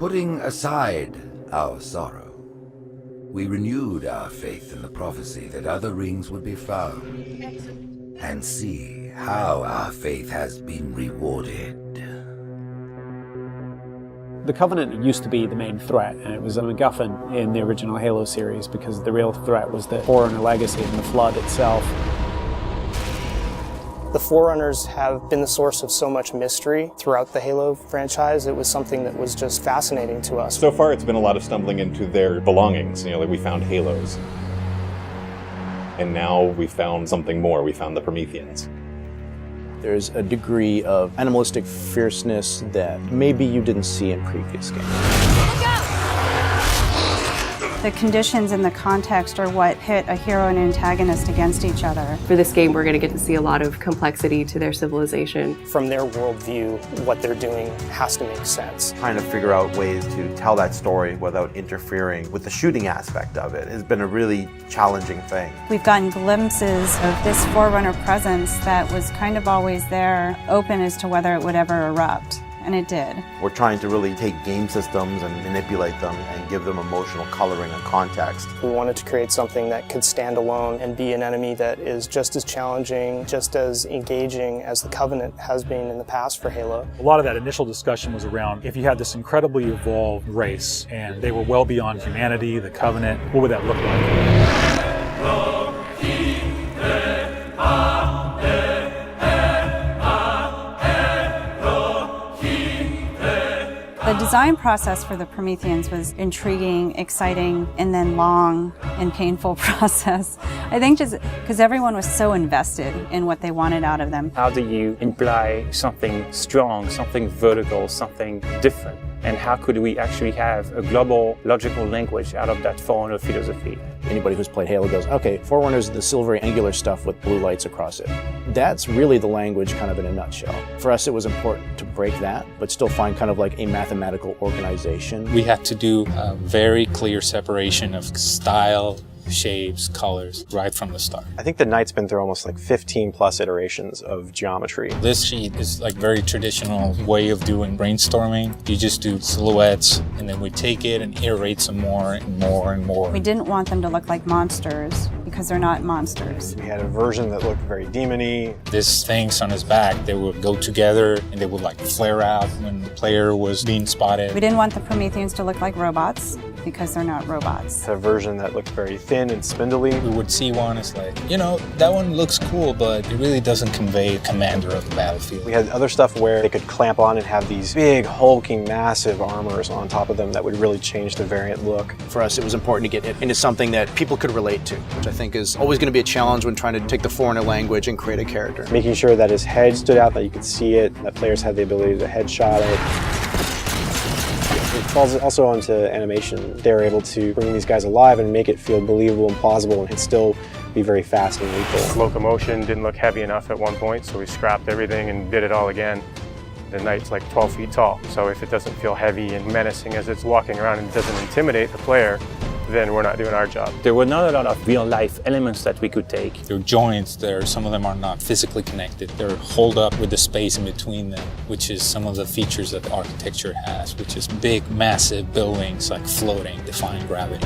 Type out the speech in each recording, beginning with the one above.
Putting aside our sorrow, we renewed our faith in the prophecy that other rings would be found, and see how our faith has been rewarded. The Covenant used to be the main threat, and it was a MacGuffin in the original Halo series because the real threat was the Forerunner legacy and the Flood itself. The Forerunners have been the source of so much mystery throughout the Halo franchise. It was something that was just fascinating to us. So far it's been a lot of stumbling into their belongings. Like we found Halos. And now we found something more. We found the Prometheans. There's a degree of animalistic fierceness that maybe you didn't see in previous games. The conditions and the context are what pit a hero and antagonist against each other. For this game, we're going to get to see a lot of complexity to their civilization. From their worldview, what they're doing has to make sense. Trying to figure out ways to tell that story without interfering with the shooting aspect of it has been a really challenging thing. We've gotten glimpses of this Forerunner presence that was kind of always there, open as to whether it would ever erupt. And it did. We're trying to really take game systems and manipulate them and give them emotional coloring and context. We wanted to create something that could stand alone and be an enemy that is just as challenging, just as engaging as the Covenant has been in the past for Halo. A lot of that initial discussion was around if you had this incredibly evolved race and they were well beyond humanity, the Covenant, what would that look like? The design process for the Prometheans was intriguing, exciting, and then long and painful process. I think just because everyone was so invested in what they wanted out of them. How do you imply something strong, something vertical, something different? And how could we actually have a global logical language out of that Forerunner philosophy? Anybody who's played Halo goes, okay, Forerunners is the silvery angular stuff with blue lights across it. That's really the language kind of in a nutshell. For us, it was important to break that, but still find kind of like a mathematical organization. We had to do a very clear separation of style, shapes, colors, right from the start. I think the Knight's been through almost like 15 plus iterations of geometry. This sheet is like very traditional way of doing brainstorming. You just do silhouettes and then we take it and iterate some more and more and more. We didn't want them to look like monsters because they're not monsters. We had a version that looked very demon-y. These things on his back, they would go together and they would like flare out when the player was being spotted. We didn't want the Prometheans to look like robots because they're not robots. A version that looked very thin and spindly. We would see one, it's like, you know, that one looks cool, but it really doesn't convey commander of the battlefield. We had other stuff where they could clamp on and have these big, hulking, massive armors on top of them that would really change the variant look. For us, it was important to get it into something that people could relate to, which I think is always going to be a challenge when trying to take the Foreigner language and create a character. Making sure that his head stood out, that you could see it, that players had the ability to headshot it. It falls also onto animation. They were able to bring these guys alive and make it feel believable and plausible and still be very fast and lethal. Locomotion didn't look heavy enough at one point, so we scrapped everything and did it all again. The Knight's like 12 feet tall, so if it doesn't feel heavy and menacing as it's walking around and doesn't intimidate the player, then we're not doing our job. There were not a lot of real-life elements that we could take. There are joints there, some of them are not physically connected. They're holed up with the space in between them, which is some of the features that the architecture has, which is big, massive buildings like floating, defying gravity.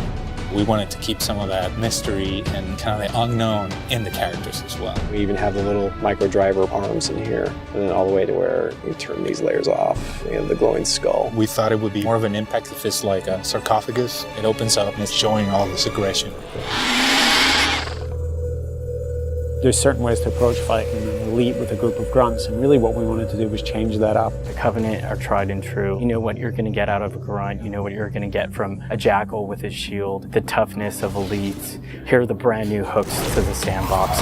We wanted to keep some of that mystery and kind of the unknown in the characters as well. We even have the little micro driver arms in here, and then all the way to where we turn these layers off. We have the glowing skull. We thought it would be more of an impact if it's like a sarcophagus. It opens up and it's showing all this aggression. There's certain ways to approach fighting an elite with a group of grunts, and really what we wanted to do was change that up. The Covenant are tried and true. You know what you're going to get out of a grunt. You know what you're going to get from a jackal with his shield. The toughness of elites. Here are the brand new hooks to the sandbox.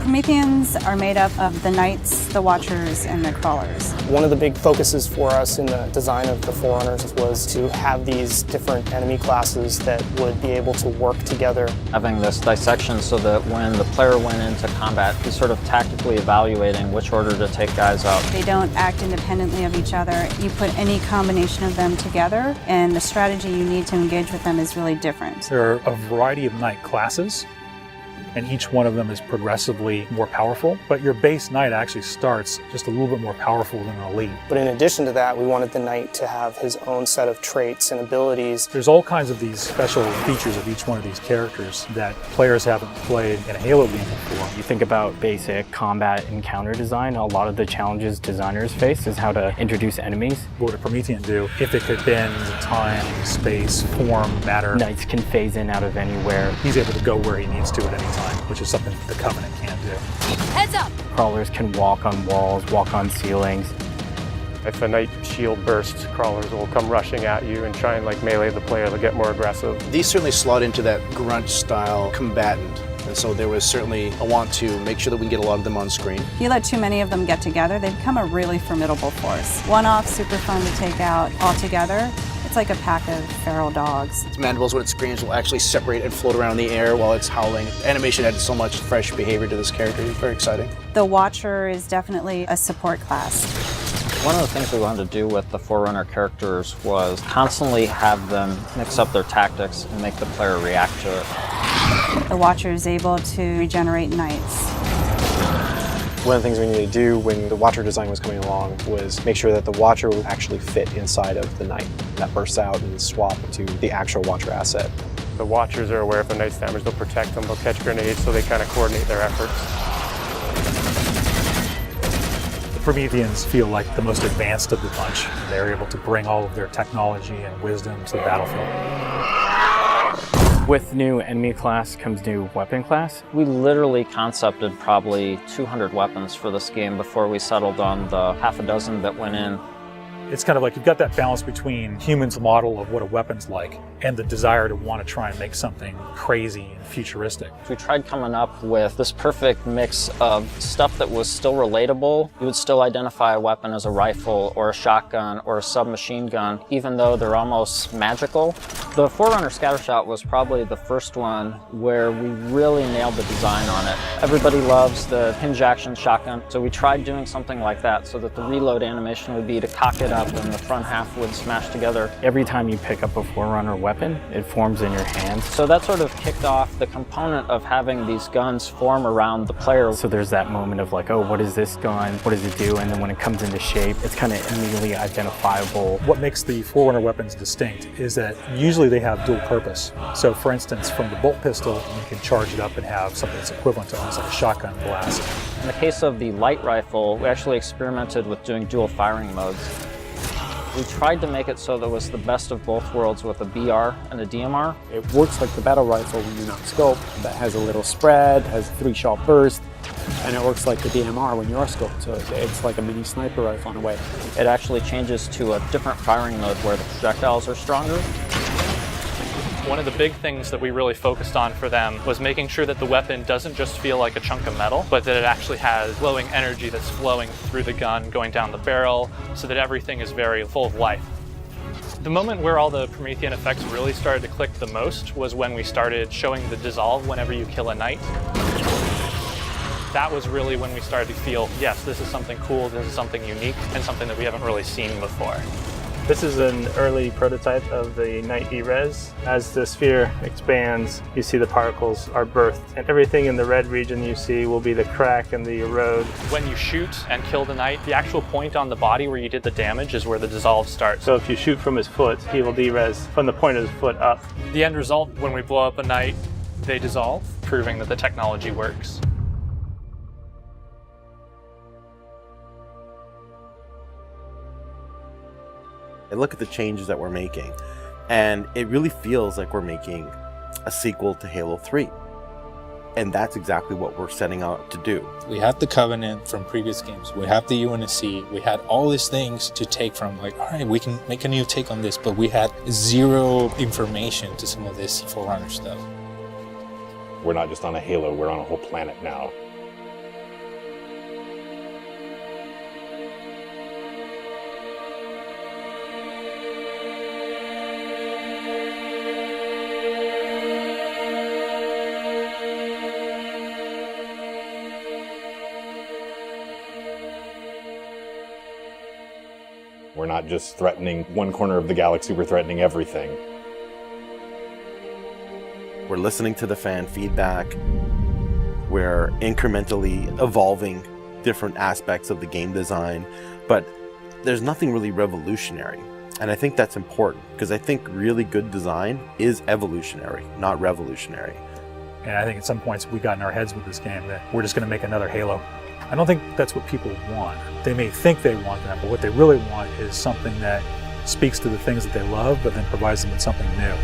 Prometheans are made up of the Knights, the Watchers, and the Crawlers. One of the big focuses for us in the design of the Forerunners was to have these different enemy classes that would be able to work together. Having this dissection so that when the player went into combat, he's sort of tactically evaluating which order to take guys out. They don't act independently of each other. You put any combination of them together, and the strategy you need to engage with them is really different. There are a variety of Knight classes. and each one of them is progressively more powerful, but your base knight actually starts just a little bit more powerful than an elite. But in addition to that, we wanted the knight to have his own set of traits and abilities. There's all kinds of these special features of each one of these characters that players haven't played in a Halo game before. You think about basic combat encounter design, a lot of the challenges designers face is how to introduce enemies. What would a Promethean do if it could bend time, space, form, matter? Knights can phase in out of anywhere. He's able to go where he needs to at any time, which is something the Covenant can't do. Heads up! Crawlers can walk on walls, walk on ceilings. If a knight shield bursts, crawlers will come rushing at you and try and like melee the player to get more aggressive. These certainly slot into that grunt style combatant. And so there was certainly a want to make sure that we can get a lot of them on screen. If you let too many of them get together, they become a really formidable force. One-off, super fun to take out all together. It's like a pack of feral dogs. Its mandibles, when it screams, will actually separate and float around in the air while it's howling. Animation added so much fresh behavior to this character. It's very exciting. The Watcher is definitely a support class. One of the things we wanted to do with the Forerunner characters was constantly have them mix up their tactics and make the player react to it. The Watcher is able to regenerate knights. One of the things we needed to do when the Watcher design was coming along was make sure that the Watcher would actually fit inside of the Knight. That bursts out and swap to the actual Watcher asset. The Watchers are aware if a knight's damaged, they'll protect them, they'll catch grenades, so they kind of coordinate their efforts. The Prometheans feel like the most advanced of the bunch. They're able to bring all of their technology and wisdom to the battlefield. With new enemy class comes new weapon class. We literally concepted probably 200 weapons for this game before we settled on the half a dozen that went in. It's kind of like you've got that balance between humans' model of what a weapon's like and the desire to want to try and make something crazy and futuristic. We tried coming up with this perfect mix of stuff that was still relatable. You would still identify a weapon as a rifle or a shotgun or a submachine gun, even though they're almost magical. The Forerunner Scattershot was probably the first one where we really nailed the design on it. Everybody loves the hinge action shotgun, so we tried doing something like that so that the reload animation would be to cock it up and the front half would smash together. Every time you pick up a Forerunner weapon, it forms in your hand. So that sort of kicked off the component of having these guns form around the player. So there's that moment of like, oh, what is this gun? What does it do? And then when it comes into shape, it's kind of immediately identifiable. What makes the Forerunner weapons distinct is that usually they have dual purpose. So for instance, from the bolt pistol, you can charge it up and have something that's equivalent to almost like a shotgun blast. In the case of the light rifle, we actually experimented with doing dual firing modes. We tried to make it so there was the best of both worlds with a BR and a DMR. It works like the battle rifle when you're not scoped. That has a little spread, has a 3-shot burst, and it works like the DMR when you are scoped. So it's like a mini sniper rifle in a way. It actually changes to a different firing mode where the projectiles are stronger. One of the big things that we really focused on for them was making sure that the weapon doesn't just feel like a chunk of metal, but that it actually has glowing energy that's flowing through the gun, going down the barrel, so that everything is very full of life. The moment where all the Promethean effects really started to click the most was when we started showing the dissolve whenever you kill a knight. That was really when we started to feel, yes, this is something cool, this is something unique, and something that we haven't really seen before. This is an early prototype of the Knight E-Res. As the sphere expands, you see the particles are birthed, and everything in the red region you see will be the crack and the erode. When you shoot and kill the knight, the actual point on the body where you did the damage is where the dissolve starts. So if you shoot from his foot, he will de-res from the point of his foot up. The end result, when we blow up a knight, they dissolve, proving that the technology works. I look at the changes that we're making, and it really feels like we're making a sequel to Halo 3. And that's exactly what we're setting out to do. We have the Covenant from previous games. We have the UNSC. We had all these things to take from, like, all right, we can make a new take on this, but we had zero information to some of this Forerunner stuff. We're not just on a Halo, we're on a whole planet now. We're not just threatening one corner of the galaxy, we're threatening everything. We're listening to the fan feedback. We're incrementally evolving different aspects of the game design, but there's nothing really revolutionary. And I think that's important, because I think really good design is evolutionary, not revolutionary. And I think at some points we got in our heads with this game that we're just going to make another Halo. I don't think that's what people want. They may think they want that, but what they really want is something that speaks to the things that they love, but then provides them with something new.